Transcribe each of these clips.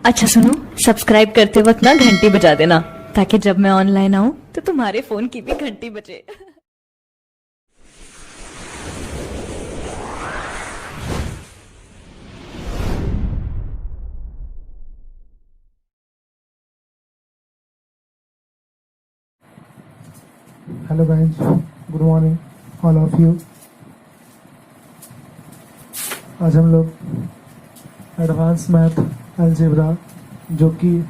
अच्छा सुनो, सब्सक्राइब करते वक्त ना घंटी बजा देना ताकि जब मैं ऑनलाइन आऊं तो तुम्हारे फोन की भी घंटी बजे। Hello guys, good morning all of you. आज हम लोग एडवांस मैथ अलजेब्रा, जो कि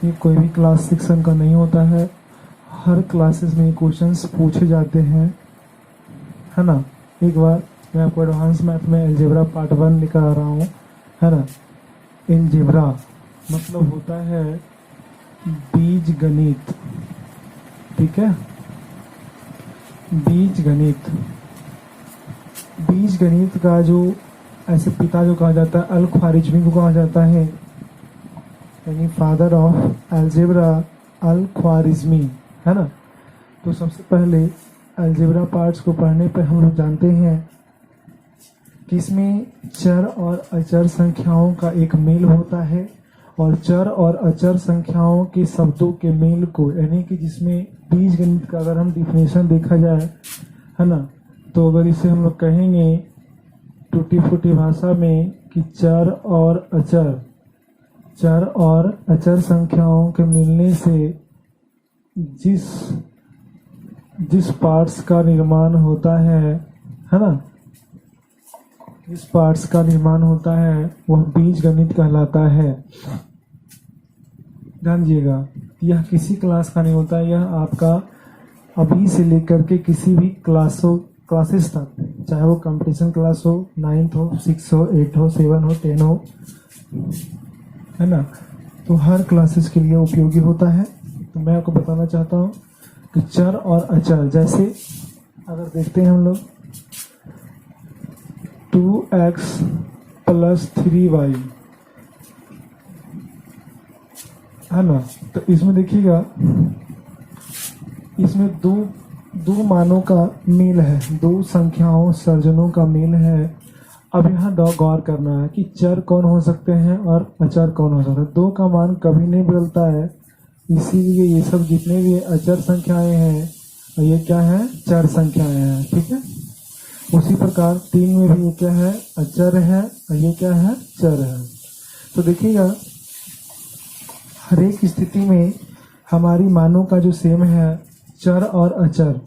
ये कोई भी क्लास सेक्शन का नहीं होता है, हर क्लासेस में क्वेश्चंस पूछे जाते हैं, है ना। एक बार मैं आपको एडवांस मैथ में अलजेब्रा पार्ट 1 लेकर आ रहा हूँ, है ना। अलजेब्रा मतलब होता है बीज गणित, ठीक है। बीज गणित, बीज गणित का जो ऐसे पिता जो कहा जाता है, अल ख्वारिज्मी को कहा जाता है, यानी फादर ऑफ अलजेब्रा अल ख्वारिज्मी, है ना। तो सबसे पहले अलजेब्रा पार्ट्स को पढ़ने पे हम लोग जानते हैं कि इसमें चर और अचर संख्याओं का एक मेल होता है, और चर और अचर संख्याओं के शब्दों के मेल को, यानी कि जिसमें बीज गणित का अगर हम डिफिनेशन देखा जाए, है ना, तो अगर इसे हम लोग कहेंगे टूटी फूटी भाषा में कि चर और अचर संख्याओं के मिलने से जिस पार्ट्स का निर्माण होता है ना, जिस पार्ट्स का निर्माण होता है वह बीज गणित कहलाता है। ध्यान दीजिएगा, यह किसी क्लास का नहीं होता है, यह आपका अभी से लेकर के किसी भी क्लासेस तक, चाहे वो कंपटीशन क्लास हो, 9th हो, 6 हो, 8 हो, 7 हो, 10 हो, है ना, तो हर क्लासेस के लिए उपयोगी होता है। तो मैं आपको बताना चाहता हूँ कि चर और अचर, जैसे अगर देखते हैं हम लोग 2x + 3y, है ना, तो इसमें देखिएगा, इसमें दो मानों का मेल है, दो संख्याओं सर्जनों का मेल है। अब यहाँ गौर करना है कि चर कौन हो सकते हैं और अचर कौन हो सकते हैं। दो का मान कभी नहीं बदलता है, इसीलिए ये सब जितने भी अचर संख्याएं हैं, ये क्या है, चर संख्याएं हैं, ठीक है। उसी प्रकार 3 में भी ये क्या है, अचर है, और ये क्या है, चर है। तो देखिएगा, हर एक स्थिति में हमारी मानों का जो सेम है, चर और अचर,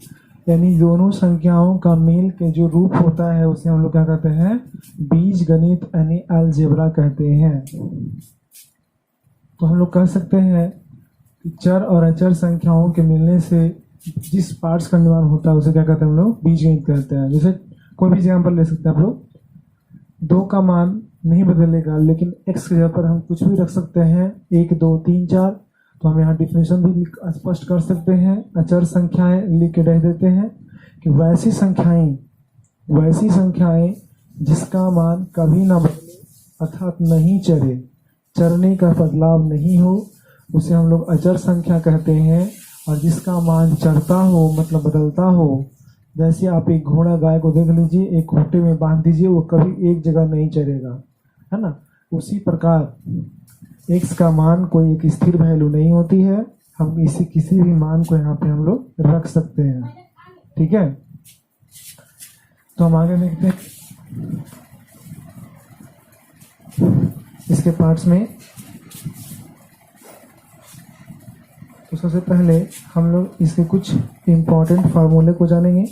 यानी दोनों संख्याओं का मेल के जो रूप होता है उसे हम लोग क्या कहते हैं, बीज गणित यानी अलजेब्रा कहते हैं। तो हम लोग कह सकते हैं कि चर और अचर संख्याओं के मिलने से जिस पार्ट्स का निर्माण होता है उसे क्या कहते हैं, हम लोग बीज गणित कहते हैं। जैसे कोई भी एग्जाम्पल ले सकते हैं आप लोग, 2 का मान नहीं बदलेगा, लेकिन x की जगह पर हम कुछ भी रख सकते हैं, 1 2 3 4। तो हम यहाँ डिफिनेशन भी स्पष्ट कर सकते हैं, अचर संख्याएं लिख के रख देते हैं कि वैसी संख्याएं जिसका मान कभी ना बदले अर्थात नहीं चरे, चरने का बदलाव नहीं हो, उसे हम लोग अचर संख्या कहते हैं। और जिसका मान चरता हो मतलब बदलता हो, जैसे आप एक घोड़ा गाय को देख लीजिए, एक खूंटे में बांध दीजिए, वो कभी एक जगह नहीं चरेगा, है ना। उसी प्रकार x का मान कोई एक स्थिर वैल्यू नहीं होती है, हम किसी भी मान को यहाँ पे हम लोग रख सकते हैं, ठीक है। तो हम आगे देखते हैं इसके पार्ट्स में। तो सबसे पहले हम लोग इसके कुछ इम्पोर्टेंट फार्मूले को जानेंगे,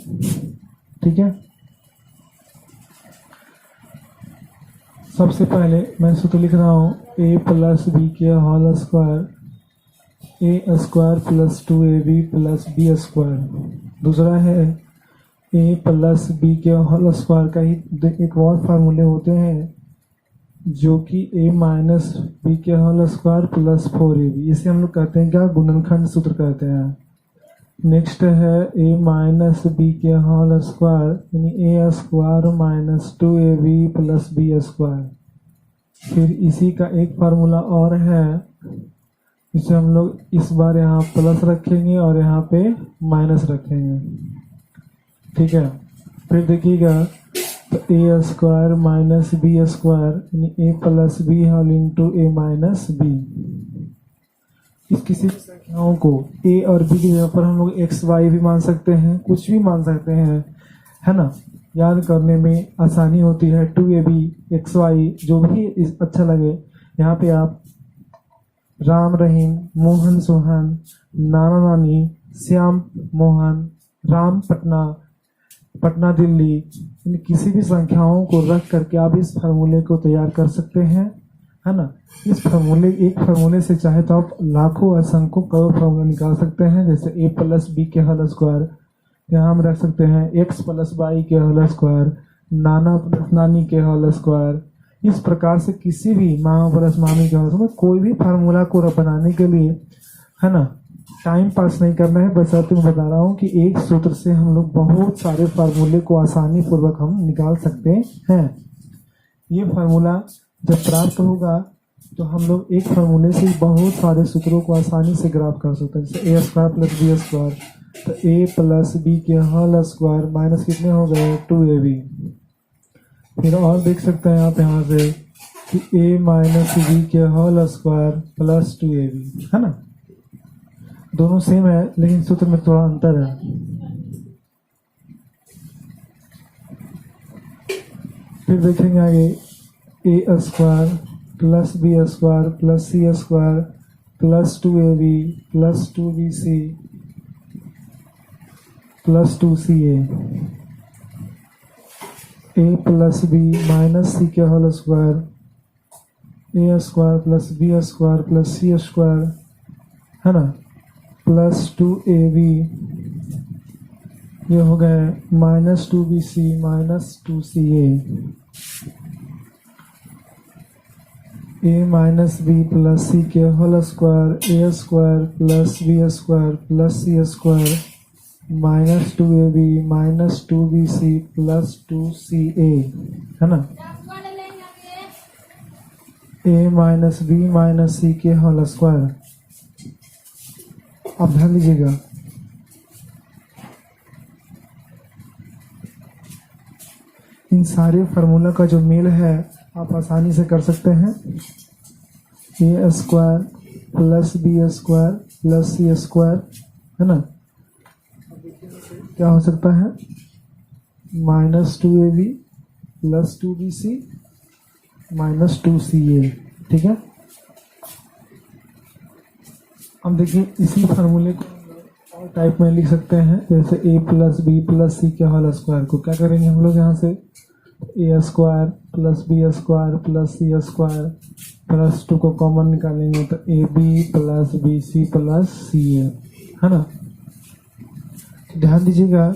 ठीक है। सबसे पहले मैं सूत्र लिख रहा हूँ a + b के whole square, a square + 2ab + b square. दूसरा है a + b के होल स्क्वायर का ही एक और फार्मूले होते हैं, जो कि a - b के होल स्क्वायर + 4ab। इसे हम लोग कहते हैं क्या, गुणनखंड सूत्र कहते हैं। नेक्स्ट है a - b के होल स्क्वायर, यानी a square - 2ab + b square. फिर इसी का एक फार्मूला और है, इसे हम लोग इस बार यहाँ प्लस रखेंगे और यहाँ पे माइनस रखेंगे, ठीक है। फिर देखिएगा तो ए स्क्वायर माइनस बी स्क्वायर यानी A plus B whole into A minus B. इस किसी भी संख्याओं को ए और बी की जगह पर हम लोग एक्स वाई भी मान सकते हैं, कुछ भी मान सकते हैं, है ना। याद करने में आसानी होती है। 2ab एक्स वाई जो भी अच्छा लगे। यहाँ पे आप राम रहीम, मोहन सोहन, नाना नानी, श्याम मोहन, राम पटना, पटना दिल्ली, इन किसी भी संख्याओं को रख करके आप इस फार्मूले को तैयार कर सकते हैं, है ना। इस एक फार्मूले से चाहे तो आप लाखों असंख्यों करोड़ फार्मूला निकाल सकते हैं। जैसे ए प्लस बी के होल स्क्वायर, यहाँ हम रख सकते हैं एक्स प्लस वाई के होल स्क्वायर, नाना प्लस नानी के होल स्क्वायर। इस प्रकार से किसी भी मामा प्लस मामी के होल स्क्वायर, कोई भी फार्मूला को बनाने के लिए, है ना, टाइम पास नहीं करना है। बस मैं बता रहा हूँ कि एक सूत्र से हम लोग बहुत सारे फार्मूले को आसानी पूर्वक हम निकाल सकते हैं। ये फार्मूला जब प्राप्त होगा तो हम लोग एक फार्मूले से बहुत सारे सूत्रों को आसानी से ग्राफ कर सकते हैं। जैसे ए स्क्वायर प्लस बी स्क्वायर, तो ए प्लस बी के होल स्क्वायर माइनस कितने हो गए 2ab। फिर और देख सकते हैं आप यहाँ से कि ए माइनस बी के होल स्क्वायर प्लस 2ab, है ना। दोनों सेम है लेकिन सूत्र में थोड़ा अंतर है। फिर देखेंगे आगे a square plus B square plus C square plus 2ab plus 2bc plus 2ca, A plus B minus सी के होल स्क्वायर, ए square plus B square plus सी स्क्वायर, है ना, प्लस 2ab, ये हो गए minus 2bc minus 2ca, a minus B plus सी के whole square, ए square plus B square plus सी square minus 2ab minus 2bc plus 2ca, है ना। ए minus B minus सी के whole square. अब ध्यान दीजिएगा, इन सारे फार्मूला का जो मेल है आप आसानी से कर सकते हैं। ए square plus B square plus सी स्क्वायर, है ना, क्या हो सकता है minus 2ab plus 2bc minus 2ca, ठीक है। अब देखिए इसी फार्मूले को और टाइप में लिख सकते हैं। जैसे ए प्लस बी प्लस सी के होल स्क्वायर को क्या करेंगे हम लोग, यहाँ से a square plus B square plus C square plus 2 को कॉमन निकालेंगे तो a B plus b c plus c a, है ना। ध्यान दीजिएगा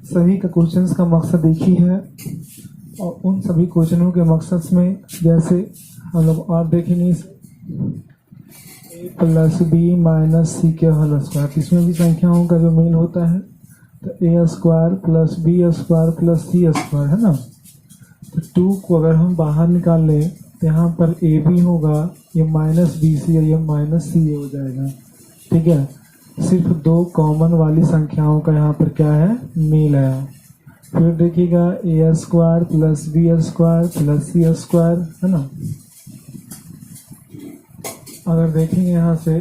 सभी का क्वेश्चंस का मकसद एक ही है और उन सभी क्वेश्चनों के मकसद में जैसे हम लोग और देखेंगे ए प्लस बी माइनस सी के होल स्क्वायर, इसमें भी संख्याओं का जो मेल होता है तो ए square plus B square plus सी स्क्वायर, है ना। तो 2 को अगर हम बाहर निकाल लें तो यहाँ पर ए बी होगा, ये माइनस बी सी और ये माइनस सी ए हो जाएगा, ठीक है। सिर्फ 2 कॉमन वाली संख्याओं का यहाँ पर क्या है, मेल है। फिर देखिएगा a square plus B square plus C square, है ना। अगर देखेंगे यहाँ से,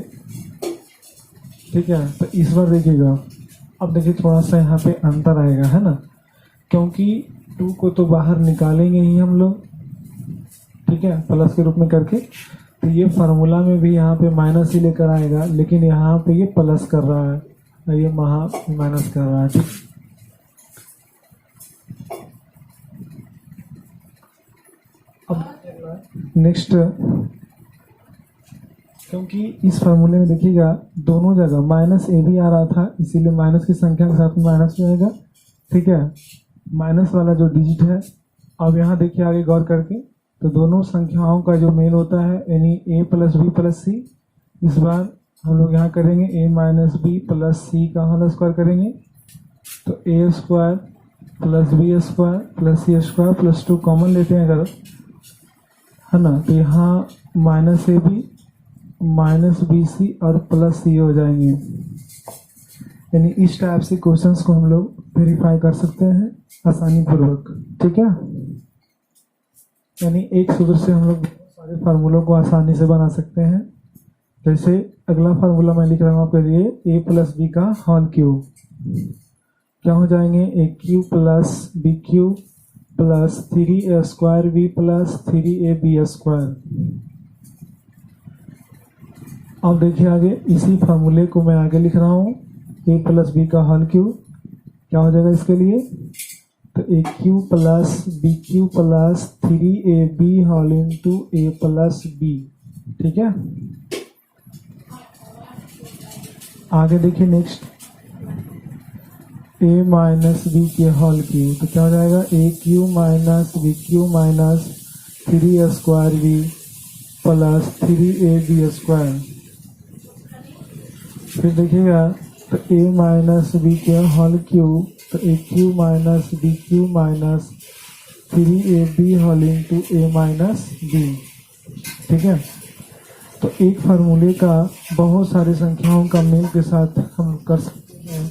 ठीक है, तो इस बार देखिएगा, अब देखिए थोड़ा सा यहाँ पे अंतर आएगा, है ना, क्योंकि 2 को तो बाहर निकालेंगे ही हम लोग, ठीक है, प्लस के रूप में करके। तो ये फार्मूला में भी यहाँ पे माइनस ही लेकर आएगा, लेकिन यहाँ पे ये प्लस कर रहा है और ये माइनस कर रहा है, ठीक। अब नेक्स्ट, क्योंकि इस फार्मूले में देखिएगा दोनों जगह माइनस ए भी आ रहा था, इसीलिए माइनस की संख्या के साथ में माइनस भी आएगा, ठीक है, माइनस वाला जो डिजिट है। अब यहाँ देखिए आगे गौर करके, तो दोनों संख्याओं का जो मेल होता है यानी A plus B plus C, इस बार हम लोग यहाँ करेंगे A minus B plus C का होल स्क्वायर करेंगे, तो ए square plus B square plus सी स्क्वायर प्लस 2 कॉमन लेते हैं अगर, है ना, तो यहाँ minus A B minus B C और प्लस सी हो जाएंगे। यानी इस टाइप से क्वेश्चंस को हम लोग वेरीफाई कर सकते हैं आसानी पूर्वक। ठीक है, यानी एक सूत्र से हम लोग सारे फार्मूलों को आसानी से बना सकते हैं। जैसे अगला फार्मूला मैं लिख रहा हूँ आपके लिए, ए प्लस बी का होल क्यूब क्या हो जाएंगे, A cube plus B cube plus 3a square B plus 3ab square. अब देखिए आगे इसी फार्मूले को मैं आगे लिख रहा हूँ, ए प्लस बी का होल क्यूब क्या हो जाएगा इसके लिए, तो A cube plus B cube plus 3ab whole into A plus B. ठीक है, आगे देखिए नेक्स्ट, ए माइनस बी के होल क्यूब तो क्या हो जाएगा, A cube minus B cube minus 3 square B plus 3ab square. फिर देखिएगा तो ए माइनस बी के होल क्यूब तो A cube minus B cube minus 3ab whole into A minus B. ठीक है, तो एक फार्मूले का बहुत सारी संख्याओं का मेल के साथ हम कर सकते हैं।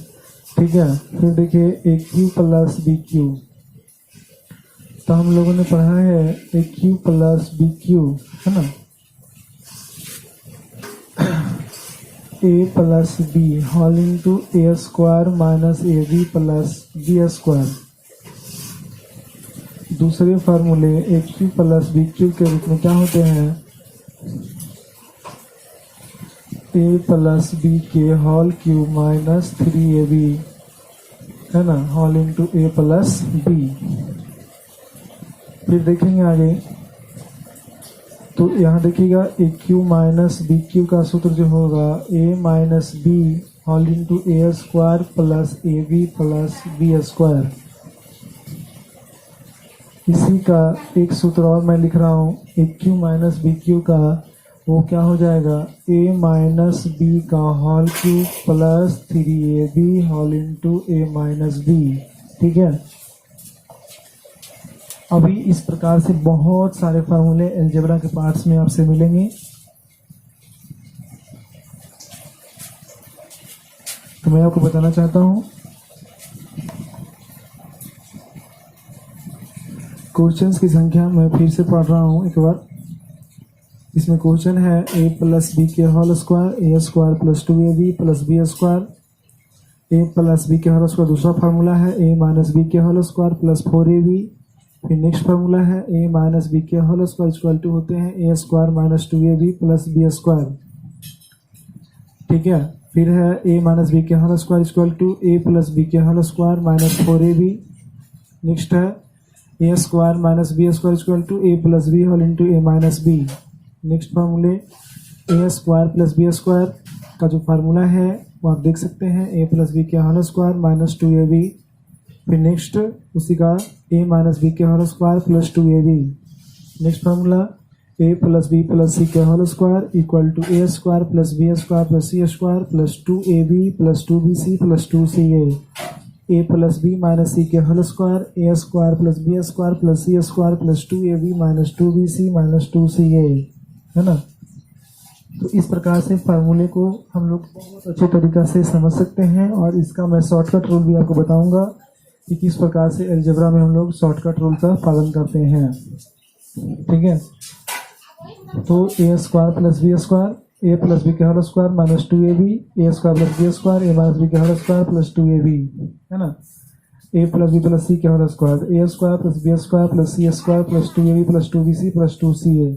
ठीक है, फिर देखिए A cube plus B cube, तो हम लोगों ने पढ़ा है A cube plus B cube है ना, A plus B whole into A square minus A B plus B square. दूसरे फार्मूले A cube plus B cube के रूप में क्या होते हैं, ए प्लस बी के होल क्यूब माइनस 3ab है ना whole into A plus B. फिर देखेंगे आगे तो यहाँ देखिएगा ए क्यू माइनस बी क्यू का सूत्र जो होगा A minus B whole into A square plus A B plus B square. इसी का एक सूत्र और मैं लिख रहा हूँ, A cube minus B cube का वो क्या हो जाएगा, ए माइनस बी का whole cube plus 3ab whole into A minus B. ठीक है, अभी इस प्रकार से बहुत सारे फार्मूले अलजेब्रा के पार्ट्स में आपसे मिलेंगे। तो मैं आपको बताना चाहता हूँ क्वेश्चंस की संख्या मैं फिर से पढ़ रहा हूँ एक बार। इसमें क्वेश्चन है ए प्लस बी के whole square A square plus 2ab plus B square, A plus B के होल स्क्वायर दूसरा फार्मूला है ए माइनस बी के होल स्क्वायर प्लस 4ab। फिर नेक्स्ट फार्मूला है ए माइनस बी के whole square equal to होते हैं ए square minus 2ab plus B square. ठीक है, फिर है ए माइनस बी के whole square equal to A plus B के whole square minus 4ab। Next है A square minus B square equal to A plus B whole into A minus B. Next फार्मूले A square plus B square का जो formula है वो आप देख सकते हैं, ए प्लस बी के होल स्क्वायर माइनस 2ab। फिर नेक्स्ट उसी का ए माइनस बी के whole square plus 2ab। Next formula A plus B plus सी के whole square equal to A square plus B square plus C square plus 2ab plus 2bc plus 2ca। A plus B minus सी के whole square ए square plus B square plus सी square plus 2ab minus 2bc minus 2ca है ना। तो इस प्रकार से फार्मूले को हम लोग बहुत अच्छे तरीक़ा से समझ सकते हैं और इसका मैं शॉर्टकट रूल भी आपको बताऊंगा कि किस प्रकार से अलजेब्रा में हम लोग शॉर्टकट रूल का पालन करते हैं। ठीक है, तो ए square plus B square A plus B के whole square minus 2ab A square plus B square A minus B के होल स्क्वायर प्लस 2ab है ना। ए प्लस बी प्लस सी के होल स्क्वायर ए square plus B square plus सी square plus 2ab plus 2bc plus 2ca।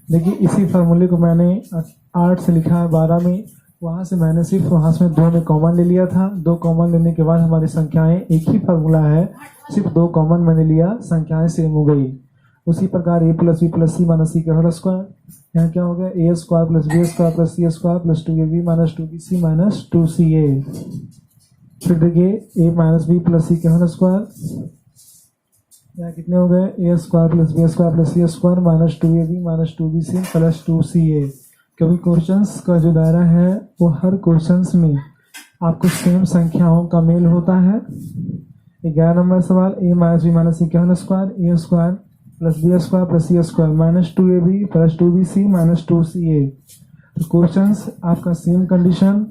देखिए इसी फार्मूले को मैंने 8 से लिखा है 12 में, वहाँ से मैंने सिर्फ वहाँ से 2 में कॉमन ले लिया था। 2 कॉमन लेने के बाद हमारी संख्याएं एक ही फार्मूला है, सिर्फ 2 कॉमन मैंने लिया, संख्याएं सेम हो गई। उसी प्रकार A plus B plus C minus सी के होल स्क्वायर, यहाँ क्या हो गया A square plus B square plus C square plus 2ab minus 2bc minus 2ca। फिर देखिए ए माइनस बी प्लस सी के होल स्क्वायर, यहाँ कितने हो गए A square plus B square plus C square minus 2ab minus 2bc plus 2ca। क्योंकि questions का जो दायरा है वो हर क्वेश्चंस में आपको सेम संख्याओं का मेल होता है। 11 नंबर सवाल ए माइनस बी माइनस सी के होल स्क्वायर ए square plus B square plus सी square minus 2ab plus 2bc minus 2ca। तो क्वेश्चंस आपका same condition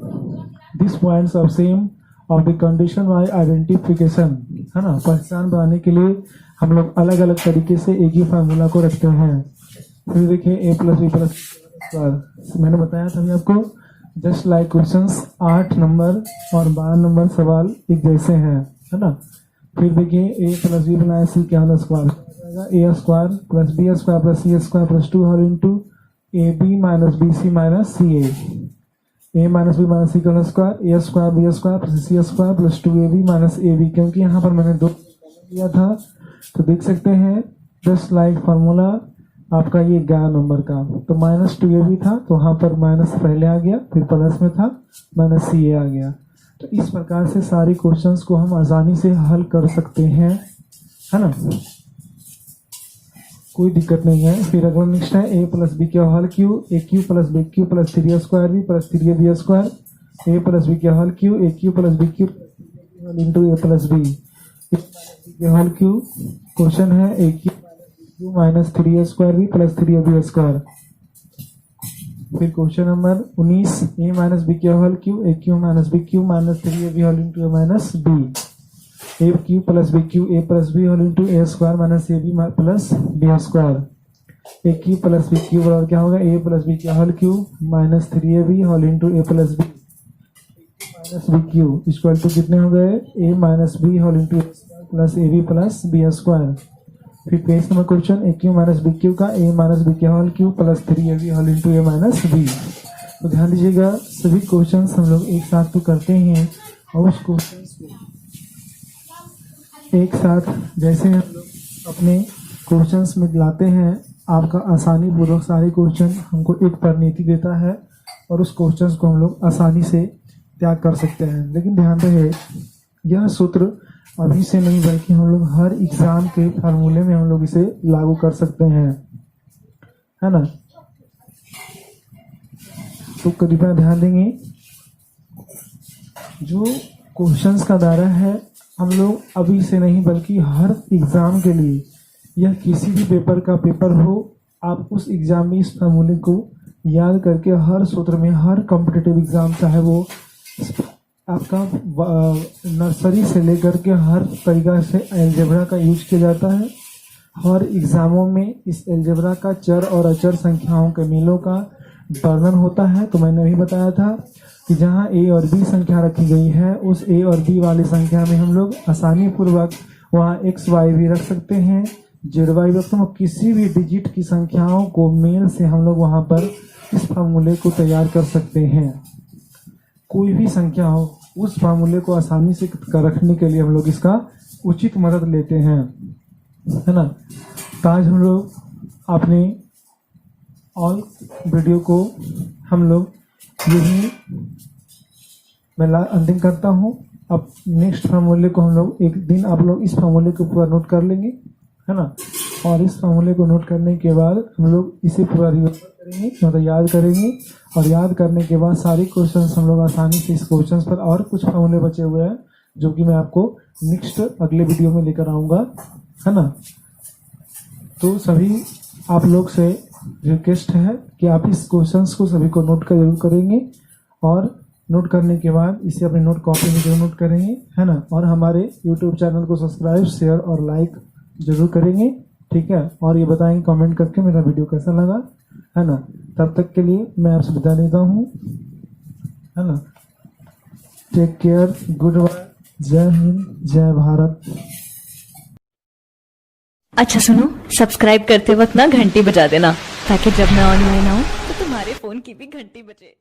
this points of same of the condition by identification, है ना। पहचान बनाने के लिए हम लोग अलग अलग तरीके से एक ही फार्मूला को रखते हैं। फिर देखिए a plus B plus square, मैंने बताया था अभी आपको, जस्ट लाइक क्वेश्चंस 8 नंबर और 12 नंबर सवाल एक जैसे हैं, है ना। फिर देखिए a plus B plus C क्या होगा square, a square plus B square plus C square plus 2 whole into A B minus B C minus C A minus B minus C का square, A square B square plus C square plus 2ab minus A B, क्योंकि यहाँ पर मैंने 2 दिया था तो देख सकते हैं जस्ट लाइक फार्मूला आपका ये 11 नंबर का, तो माइनस 2ab था तो वहाँ पर माइनस पहले आ गया, फिर प्लस में था माइनस सी आ गया। तो इस प्रकार से सारे क्वेश्चंस को हम आसानी से हल कर सकते हैं, है ना, कोई दिक्कत नहीं है। फिर अगला नेक्स्ट है a प्लस बी का whole cube, A cube plus B cube plus 3 square B plus 3ab square, a plus B का whole cube, A cube plus B cube into A plus B के whole cube. Question है A cube minus 3 square B plus 3ab square. फिर question number 19, a minus B का whole cube, A cube minus B cube minus 3ab whole into A minus B, A cube plus B cube A plus B whole into A square minus A B plus B square, A cube plus B cube बराबर क्या होगा, A plus B का whole cube minus 3ab whole into A plus B minus B cube equal to कितने हो गए, A minus B whole into plus A B plus B square. फिर page number question, A cube minus B cube का A minus B का whole cube plus 3ab whole into A minus B. तो ध्यान दीजिएगा सभी questions हम लोग एक साथ तो करते हैं और उस क्वेश्चंस को एक साथ जैसे हम लोग अपने क्वेश्चंस में लाते हैं, आपका आसानी पूर्वक सारे क्वेश्चन हमको एक परिणति देता है और उस क्वेश्चंस को हम लोग आसानी से त्याग कर सकते हैं। लेकिन ध्यान रहे यह सूत्र अभी से नहीं बल्कि हम लोग हर एग्जाम के फार्मूले में हम लोग इसे लागू कर सकते हैं, है ना। तो कृपया ध्यान देंगे जो क्वेश्चंस का दायरा है हम लोग अभी से नहीं बल्कि हर एग्जाम के लिए, यह किसी भी पेपर का पेपर हो, आप उस एग्जाम में इस फार्मूले को याद करके हर सूत्र में, हर कॉम्पिटिटिव एग्जाम चाहे वो आपका नर्सरी से लेकर के हर तरीका से एल्जेब्रा का यूज किया जाता है। हर एग्जामों में इस एल्जेब्रा का चर और अचर संख्याओं के मेलों का वर्णन होता है। तो मैंने अभी बताया था कि जहां a और b संख्या रखी गई है उस a और b वाली संख्या में हम लोग आसानी पूर्वक वहां x y भी रख सकते हैं, z y भी रख सकते हैं। किसी भी डिजिट की संख्याओं को मेल से हम लोग वहां पर इस फार्मूले को तैयार कर सकते हैं। कोई भी संख्या हो उस फार्मूले को आसानी से रखने के लिए हम लोग इसका उचित मदद लेते हैं, है ना। तो आज हम लोग अपने ऑल वीडियो को हम लोग यही मैं अंतिम करता हूँ। अब नेक्स्ट फार्मूले को हम लोग एक दिन आप लोग इस फार्मूले को पूरा नोट कर लेंगे, है ना। और इस फार्मूले को नोट करने के बाद हम लोग इसे पूरा रिवर्स करेंगे, मतलब याद करेंगे। और याद करने के बाद सारे क्वेश्चंस हम लोग आसानी से इस क्वेश्चंस पर और कुछ फार्मूले बचे हुए हैं जो कि मैं आपको नेक्स्ट अगले वीडियो में लेकर आऊँगा, है ना। तो सभी आप लोग से रिक्वेस्ट है कि आप इस क्वेश्चंस को सभी को नोट कर जरूर करेंगे और नोट करने के बाद इसे अपने नोट कॉपी में जरूर नोट करेंगे, है ना। और हमारे यूट्यूब चैनल को सब्सक्राइब, शेयर और लाइक जरूर करेंगे, ठीक है। और ये बताएंगे कमेंट करके मेरा वीडियो कैसा लगा, है ना। तब तक के लिए मैं आपसे विदा लेता हूँ, है ना। टेक केयर, गुड बाय, जय हिंद, जय भारत। अच्छा सुनो, सब्सक्राइब करते वक्त ना घंटी बजा देना ताकि जब मैं ऑनलाइन आऊँ तो तुम्हारे फोन की भी घंटी बजे।